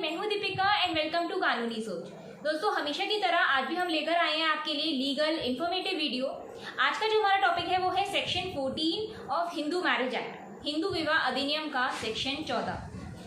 मैं हूं Deepika and welcome to कानूनी सोच। दोस्तों, हमेशा की तरह आज भी हम लेकर आए हैं आपके लिए लीगल इंफॉर्मेटिव वीडियो। आज का जो हमारा टॉपिक है वो है section 14 of Hindu marriage act, Hindu विवाह अधिनियम का सेक्शन 14।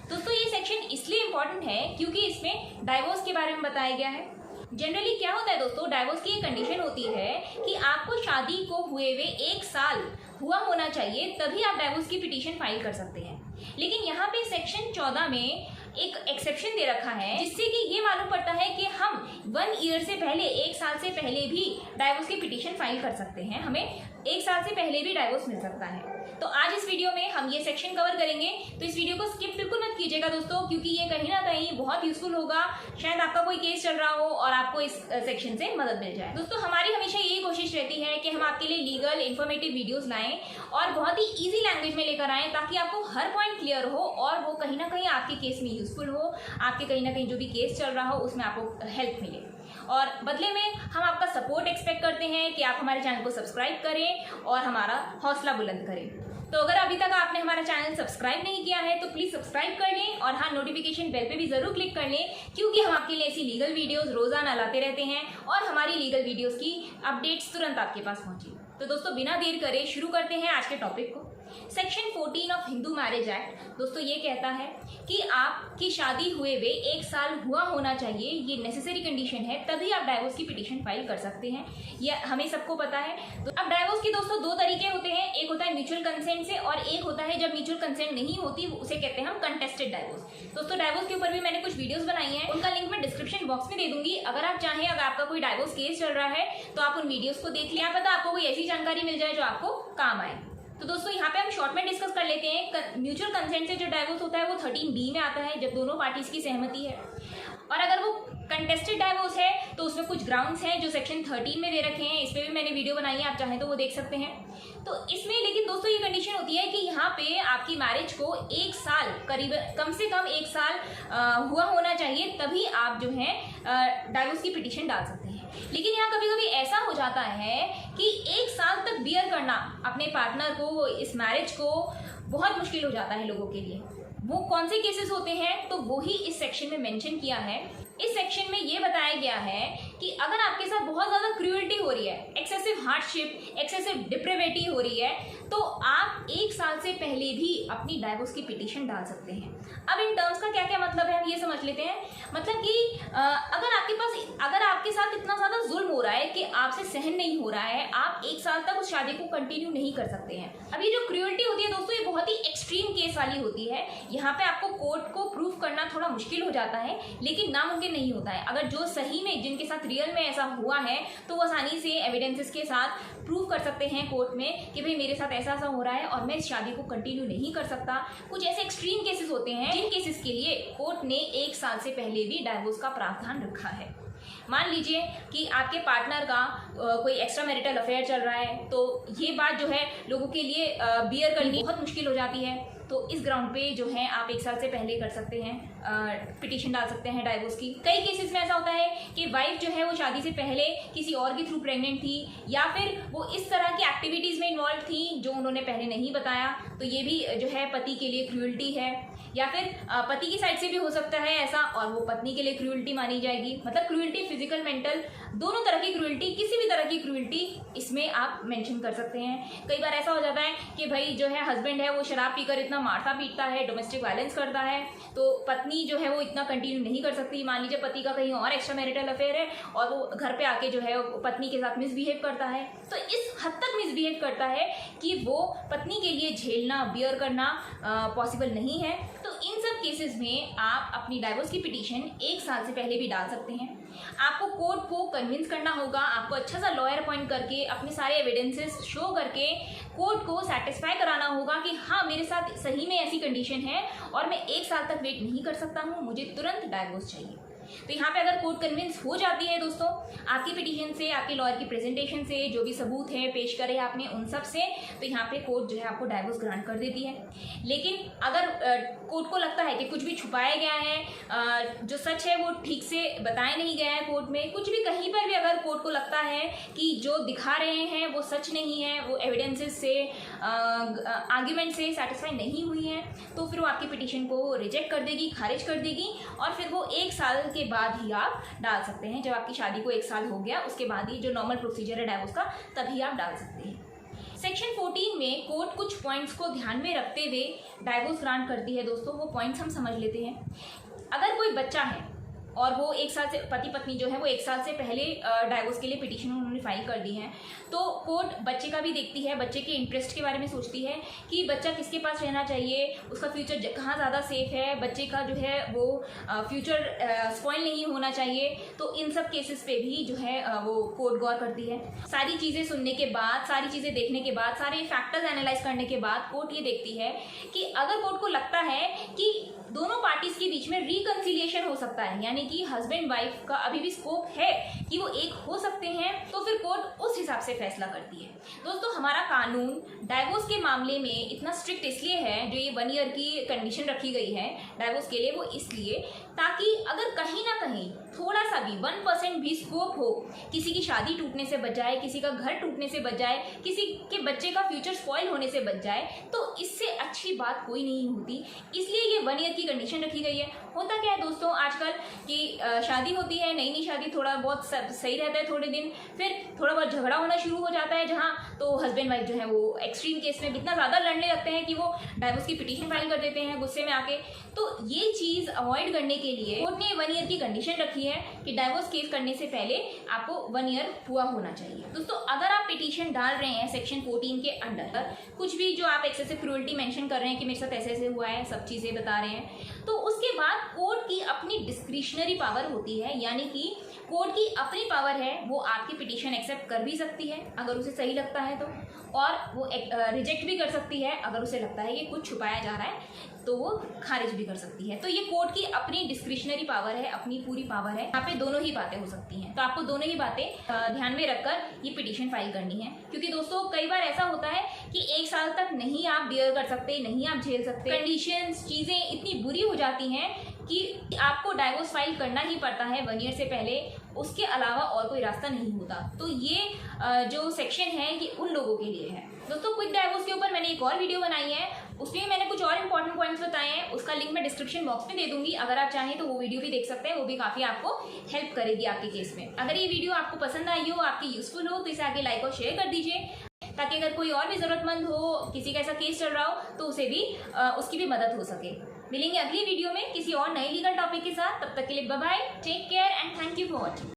दोस्तों, ये सेक्शन इसलिए इम्पोर्टेंट है क्योंकि इसमें डाइवोर्स के बारे में बताया गया है। जनरली क्या होता है दोस्तों, डाइवोर्स की ये कंडीशन होती है कि आपको शादी को हुए हुए 1 साल हुआ होना चाहिए, तभी आप डाइवोर्स की पिटीशन फाइल कर सकते हैं। लेकिन यहाँ पे सेक्शन 14 में एक एक्सेप्शन दे रखा है, जिससे कि ये मालूम पड़ता है कि हम 1 ईयर से पहले, 1 साल से पहले भी डाइवोर्स की पिटीशन फाइल कर सकते हैं। हमें 1 साल से पहले भी डाइवोर्स मिल सकता है। तो आज इस वीडियो में हम ये सेक्शन कवर करेंगे, तो इस वीडियो को स्किप बिल्कुल मत कीजिएगा दोस्तों, क्योंकि ये कहीं ना कहीं बहुत यूजफुल होगा। शायद आपका कोई केस चल रहा हो और आपको इस सेक्शन से मदद मिल जाए। दोस्तों, हमारी हमेशा यही कोशिश रहती है कि हम आपके लिए लीगल इंफॉर्मेटिव वीडियोस लाएं और बहुत ही इजी लैंग्वेज में लेकर आएं, ताकि आपको हर पॉइंट क्लियर हो और वो कहीं ना कहीं आपके केस में यूजफुल हो, आपके कहीं ना कहीं जो भी केस चल रहा हो उसमें आपको हेल्प मिले। और बदले में हम आपका सपोर्ट एक्सपेक्ट करते हैं कि आप हमारे चैनल को सब्सक्राइब करें और हमारा हौसला बुलंद करें। तो अगर अभी तक आपने हमारा चैनल सब्सक्राइब नहीं किया है तो प्लीज सब्सक्राइब कर लें और हाँ, नोटिफिकेशन बेल पे भी जरूर क्लिक कर लें, क्योंकि हम आपके लिए ऐसी लीगल वीडियोस रोजाना लाते रहते हैं और हमारी लीगल वीडियोस की अपडेट्स तुरंत आपके पास पहुंची। तो दोस्तों, बिना देर करे शुरू करते हैं आज के टॉपिक को। Section 14 of Hindu marriage act दोस्तों ये कहता है कि आपकी शादी हुए हुए 1 साल हुआ होना चाहिए, ये नेसेसरी कंडीशन है, तभी आप डाइवोर्स की पिटीशन फाइल कर सकते हैं। ये हमें सबको पता है। तो अब डाइवोर्स के दोस्तों 2 तरीके होते हैं, एक होता है म्यूचुअल कंसेंट से और एक होता है जब म्यूचुअल कंसेंट नहीं होती, उसे कहते हैं हम कंटेस्टेड डाइवोर्स। दोस्तों, डाइवोर्स के ऊपर भी मैंने कुछ वीडियोस बनाई हैं, उनका लिंक मैं डिस्क्रिप्शन बॉक्स में दे दूंगी। अगर आप चाहें, अगर आपका कोई डाइवोर्स केस चल रहा है तो आप उन वीडियोस को देख लें, पता आपको कोई ऐसी जानकारी मिल जाए जो आपको काम आए। तो दोस्तों, यहाँ पे हम शॉर्ट में डिस्कस कर लेते हैं। म्यूचुअल कंसेंट से जो डाइवोर्स होता है वो 13B में आता है, जब दोनों पार्टीज की सहमति है। और अगर वो कंटेस्टेड डाइवोर्स है तो उसमें कुछ ग्राउंड्स हैं जो सेक्शन 13 में दे रखे हैं। इस पे भी मैंने वीडियो बनाई है, आप चाहें तो वो देख सकते हैं। तो इसमें लेकिन दोस्तों ये कंडीशन होती है कि यहाँ पे आपकी मैरिज को 1 साल, करीब कम से कम 1 साल हुआ होना चाहिए, तभी आप जो है डाइवोर्स की पिटीशन डाल सकते हैं। लेकिन यहाँ कभी कभी ऐसा हो जाता है कि 1 साल तक बियर करना अपने पार्टनर को, इस मैरिज को, बहुत मुश्किल हो जाता है लोगों के लिए। वो कौन से केसेस होते हैं तो वो ही इस सेक्शन में मेंशन किया है। इस सेक्शन में ये बताया गया है कि अगर आपके साथ बहुत ज्यादा क्रूएल्टी हो रही है, एक्सेसिव हार्डशिप, एक्सेसिव डिप्रेविटी हो रही है, तो आप 1 साल से पहले भी अपनी डाइवोर्स की पिटीशन डाल सकते हैं। अब इन टर्म्स का क्या क्या मतलब है हम ये समझ लेते हैं। मतलब कि अगर आपके साथ इतना ज्यादा जुल्म हो रहा है कि आपसे सहन नहीं हो रहा है, आप 1 साल तक उस शादी को कंटिन्यू नहीं कर सकते हैं। अब ये जो क्रूएल्टी होती है दोस्तों, ये बहुत ही एक्सट्रीम केस वाली होती है। यहाँ पे आपको कोर्ट को प्रूफ करना थोड़ा मुश्किल हो जाता है, लेकिन नामुमकिन नहीं होता है। अगर जो सही में, जिनके साथ रियल में ऐसा हुआ है, तो वो आसानी से एविडेंसेस के साथ प्रूव कर सकते हैं कोर्ट में कि भाई मेरे साथ ऐसा ऐसा हो रहा है और मैं इस शादी को कंटिन्यू नहीं कर सकता। कुछ ऐसे एक्सट्रीम केसेस होते हैं जिन केसेस के लिए कोर्ट ने 1 साल से पहले भी डाइवोर्स का प्रावधान रखा है। मान लीजिए कि आपके पार्टनर का कोई एक्स्ट्रा मैरिटल अफेयर चल रहा है, तो ये बात जो है लोगों के लिए बियर करनी बहुत मुश्किल हो जाती है। तो इस ग्राउंड पे जो है आप 1 साल से पहले कर सकते हैं, पिटीशन डाल सकते हैं डाइवोर्स की। कई केसेस में ऐसा होता है कि वाइफ जो है वो शादी से पहले किसी और के थ्रू प्रेग्नेंट थी, या फिर वो इस तरह की एक्टिविटीज में इन्वॉल्व थी जो उन्होंने पहले नहीं बताया, तो ये भी जो है पति के लिए क्रूएल्टी है। या फिर पति की साइड से भी हो सकता है ऐसा, और वो पत्नी के लिए क्रूएल्टी मानी जाएगी। मतलब क्रूएल्टी, फिजिकल, मेंटल, दोनों तरह की क्रूएल्टी, किसी भी तरह की क्रूएल्टी इसमें आप मेंशन कर सकते हैं। कई बार ऐसा हो जाता है कि भाई जो है हस्बैंड है वो शराब पीकर इतना मारता पीटता है, डोमेस्टिक वायलेंस करता है, तो पत्नी जो है वो इतना कंटिन्यू नहीं कर सकती। मान लीजिए पति का कहीं और एक्स्ट्रा मैरिटल अफेयर है और वो घर पे आके जो है पत्नी के साथ मिसबिहेव करता है, तो इस हद तक मिसबिहेव करता है कि वो पत्नी के लिए झेलना, बियर करना पॉसिबल नहीं है। तो इन सब केसेस में आप अपनी डाइवोर्स की पिटीशन 1 साल से पहले भी डाल सकते हैं। आपको कोर्ट को कन्विंस करना होगा, आपको अच्छा सा लॉयर अपॉइंट करके अपने सारे एविडेंसेस शो करके कोर्ट को सेटिस्फाई कराना होगा कि हाँ, मेरे साथ सही में ऐसी कंडीशन है और मैं 1 साल तक वेट नहीं कर सकता हूँ, मुझे तुरंत डाइवोर्स चाहिए। तो यहाँ पे अगर कोर्ट कन्विंस हो जाती है दोस्तों, आपकी पिटीशन से, आपके लॉयर की प्रेजेंटेशन से, जो भी सबूत है पेश करे आपने उन सब से, तो यहाँ पे कोर्ट जो है आपको डाइवोर्स ग्रांट कर देती है। लेकिन अगर कोर्ट को लगता है कि कुछ भी छुपाया गया है, जो सच है वो ठीक से बताया नहीं गया है कोर्ट में, कुछ भी कहीं पर भी अगर कोर्ट को लगता है कि जो दिखा रहे हैं वो सच नहीं है, वो एविडेंसेस से आर्ग्यूमेंट से सेटिस्फाई नहीं हुई हैं तो फिर वो आपकी पिटीशन को रिजेक्ट कर देगी, खारिज कर देगी, और फिर वो 1 साल के बाद ही आप डाल सकते हैं। जब आपकी शादी को 1 साल हो गया उसके बाद ही जो नॉर्मल प्रोसीजर है डाइवोर्स का, तभी आप डाल सकते हैं। सेक्शन 14 में कोर्ट कुछ पॉइंट्स को ध्यान में रखते हुए डाइवोर्स ग्रांट करती है। दोस्तों वो पॉइंट्स हम समझ लेते हैं। अगर कोई बच्चा है और वो 1 साल से, पति पत्नी जो है वो 1 साल से पहले डाइवोर्स के लिए पिटीशन उन्होंने फाइल कर दी है, तो कोर्ट बच्चे का भी देखती है, बच्चे के इंटरेस्ट के बारे में सोचती है कि बच्चा किसके पास रहना चाहिए, उसका फ्यूचर कहाँ ज़्यादा सेफ है, बच्चे का जो है वो फ्यूचर स्पॉइल नहीं होना चाहिए। तो इन सब केसेस पे भी जो है वो कोर्ट गौर करती है। सारी चीज़ें सुनने के बाद, सारी चीज़ें देखने के बाद, सारे फैक्टर्स एनालाइज करने के बाद कोर्ट ये देखती है कि अगर कोर्ट को लगता है कि दोनों पार्टीज के बीच में रिकंसिलिएशन हो सकता है, यानी कि हस्बैंड वाइफ का अभी भी स्कोप है कि वो एक हो सकते हैं, तो फिर कोर्ट उस हिसाब से फैसला करती है। दोस्तों हमारा कानून डाइवोर्स के मामले में इतना स्ट्रिक्ट इसलिए है, जो ये 1 ईयर की कंडीशन रखी गई है डाइवोर्स के लिए, वो इसलिए ताकि अगर कहीं ना कहीं थोड़ा सा भी 1% भी स्कोप हो, किसी की शादी टूटने से बच जाए, किसी का घर टूटने से बच जाए, किसी के बच्चे का फ्यूचर स्पॉइल होने से बच जाए, तो इससे अच्छी बात कोई नहीं होती। इसलिए ये 1 ईयर की कंडीशन रखी गई है। होता क्या है दोस्तों आजकल कि शादी होती है, नई नई शादी, थोड़ा बहुत सही रहता है थोड़े दिन, फिर थोड़ा बहुत झगड़ा होना शुरू हो जाता है, जहाँ तो हस्बैंड वाइफ जो है वो एक्सट्रीम केस में इतना ज़्यादा लड़ने लगते हैं कि वो डाइवोर्स की पिटीशन फाइल कर देते हैं गुस्से में आके। तो ये चीज़ अवॉइड करने के लिए कोर्ट ने 1 ईयर की कंडीशन रखी है कि डाइवोर्स केस करने से पहले आपको 1 ईयर हुआ होना चाहिए। दोस्तों अगर आप पिटीशन डाल रहे हैं सेक्शन 14 के अंडर, कुछ भी जो आप एक्सेसिव क्रूएल्टी मेंशन कर रहे हैं कि मेरे साथ ऐसे ऐसे हुआ है, सब चीज़ें बता रहे हैं, तो उसके बाद कोर्ट की अपनी डिस्क्रिशनरी पावर होती है, यानी कि कोर्ट की अपनी पावर है, वो आपकी पिटीशन एक्सेप्ट कर भी सकती है अगर उसे सही लगता है तो, और वो रिजेक्ट भी कर सकती है अगर उसे लगता है कि कुछ छुपाया जा रहा है, तो वो खारिज भी कर सकती है। तो ये कोर्ट की अपनी डिस्क्रिशनरी पावर है, अपनी पूरी पावर है। यहाँ पे दोनों ही बातें हो सकती हैं, तो आपको दोनों ही बातें ध्यान में रखकर ये पिटीशन फाइल करनी है। क्योंकि दोस्तों कई बार ऐसा होता है कि 1 साल तक नहीं आप बियर कर सकते, नहीं आप झेल सकते, कंडीशंस, चीज़ें इतनी बुरी हो जाती हैं कि आपको डाइवोर्स फाइल करना ही पड़ता है 1 ईयर से पहले, उसके अलावा और कोई रास्ता नहीं होता। तो ये जो सेक्शन है ये उन लोगों के लिए है। दोस्तों क्विक डाइवोर्स के ऊपर मैंने एक और वीडियो बनाई है, उसमें मैंने कुछ और इंपॉर्टेंट पॉइंट्स बताए हैं, उसका लिंक मैं डिस्क्रिप्शन बॉक्स में दे दूंगी। अगर आप चाहें तो वो वीडियो भी देख सकते हैं, वो भी काफ़ी आपको हेल्प करेगी आपके केस में। अगर ये वीडियो आपको पसंद आई हो, आपकी यूजफुल हो, तो इसे आगे लाइक और शेयर कर दीजिए, ताकि अगर कोई और भी ज़रूरतमंद हो, किसी का ऐसा केस चल रहा हो, तो उसे भी उसकी भी मदद हो सके। मिलेंगे अगली वीडियो में किसी और नए लीगल टॉपिक के साथ। तब तक के लिए bye bye, take care and thank you for watching.